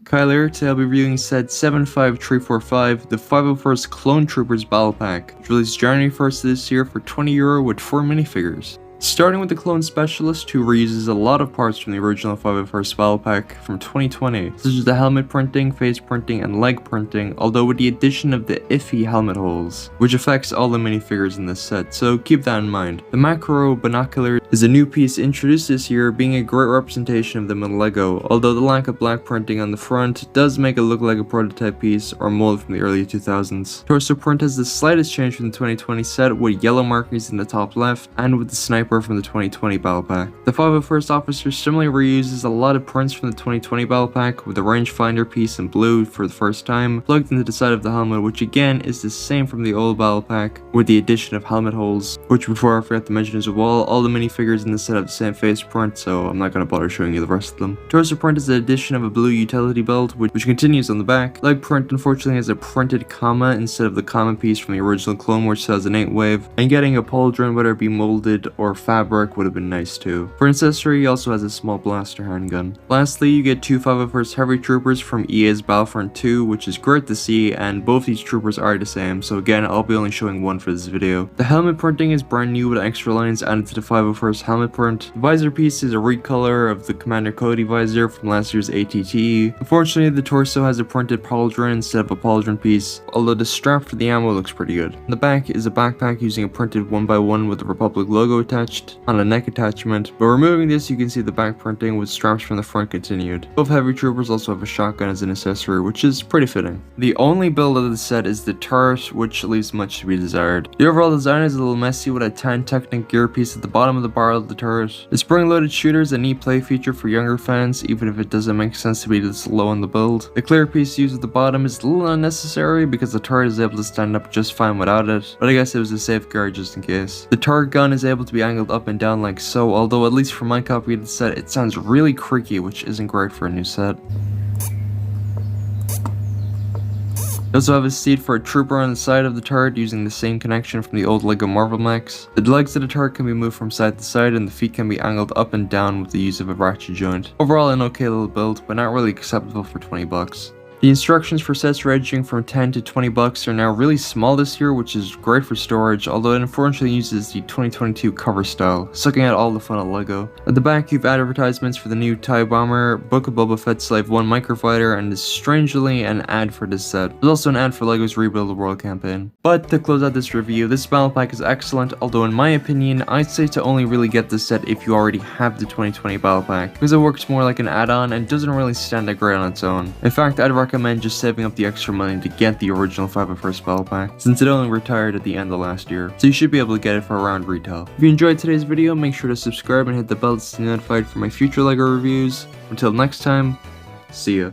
Kyle here. Today I'll be reviewing set 75345, the 501st Clone Troopers Battle Pack, which released January 1st this year for €20 with 4 minifigures. Starting with the Clone Specialist, who reuses a lot of parts from the original 501st Battle Pack from 2020, such as the helmet printing, face printing, and leg printing, although with the addition of the iffy helmet holes, which affects all the minifigures in this set, so keep that in mind. The Macro Binocular is a new piece introduced this year, being a great representation of them in LEGO, although the lack of black printing on the front does make it look like a prototype piece or mold from the early 2000s. Torso print has the slightest change from the 2020 set, with yellow markings in the top left, and with the sniper from the 2020 Battle Pack. The 501st Officer similarly reuses a lot of prints from the 2020 Battle Pack, with the rangefinder piece in blue for the first time, plugged into the side of the helmet, which again is the same from the old Battle Pack, with the addition of helmet holes, which before I forgot to mention as well, all the minifigures in the set have the same face print, so I'm not going to bother showing you the rest of them. Torso print is the addition of a blue utility belt, which continues on the back. Leg print unfortunately has a printed comma instead of the comma piece from the original Clone Wars 2008 wave, and getting a pauldron, whether it be molded or fabric, would have been nice too. For an accessory, he also has a small blaster handgun. Lastly, you get two 501st Heavy Troopers from EA's Battlefront 2, which is great to see, and both these troopers are the same, so again, I'll be only showing one for this video. The helmet printing is brand new with extra lines added to the 501st helmet print. The visor piece is a recolor of the Commander Cody visor from last year's ATTE. Unfortunately, the torso has a printed pauldron instead of a pauldron piece, although the strap for the ammo looks pretty good. The back is a backpack using a printed 1x1 with the Republic logo attached on a neck attachment, but removing this you can see the back printing with straps from the front continued. Both Heavy Troopers also have a shotgun as an accessory, which is pretty fitting. The only build of the set is the turret, which leaves much to be desired. The overall design is a little messy with a tan Technic gear piece at the bottom of the barrel of the turret. The spring-loaded shooter is a neat play feature for younger fans, even if it doesn't make sense to be this low on the build. The clear piece used at the bottom is a little unnecessary because the turret is able to stand up just fine without it, but I guess it was a safeguard just in case. The turret gun is able to be angled up and down like so, although at least for my copy of the set it sounds really creaky, which isn't great for a new set. You also have a seat for a trooper on the side of the turret using the same connection from the old LEGO Marvel Mechs. The legs of the turret can be moved from side to side and the feet can be angled up and down with the use of a ratchet joint. Overall an okay little build, but not really acceptable for 20 bucks. The instructions for sets ranging from 10 to 20 bucks are now really small this year, which is great for storage, although it unfortunately uses the 2022 cover style, sucking out all the fun of LEGO. At the back you have advertisements for the new TIE Bomber, Book of Boba Fett Slave 1 microfighter, and is strangely an ad for this set. There's also an ad for LEGO's Rebuild the World campaign. But to close out this review, this battle pack is excellent, although in my opinion, I'd say to only really get this set if you already have the 2020 battle pack, because it works more like an add-on and doesn't really stand that great on its own. In fact, I'd recommend just saving up the extra money to get the original 501st battle pack, since it only retired at the end of last year, so you should be able to get it for around retail. If you enjoyed today's video, make sure to subscribe and hit the bell to stay notified for my future LEGO reviews. Until next time, see ya.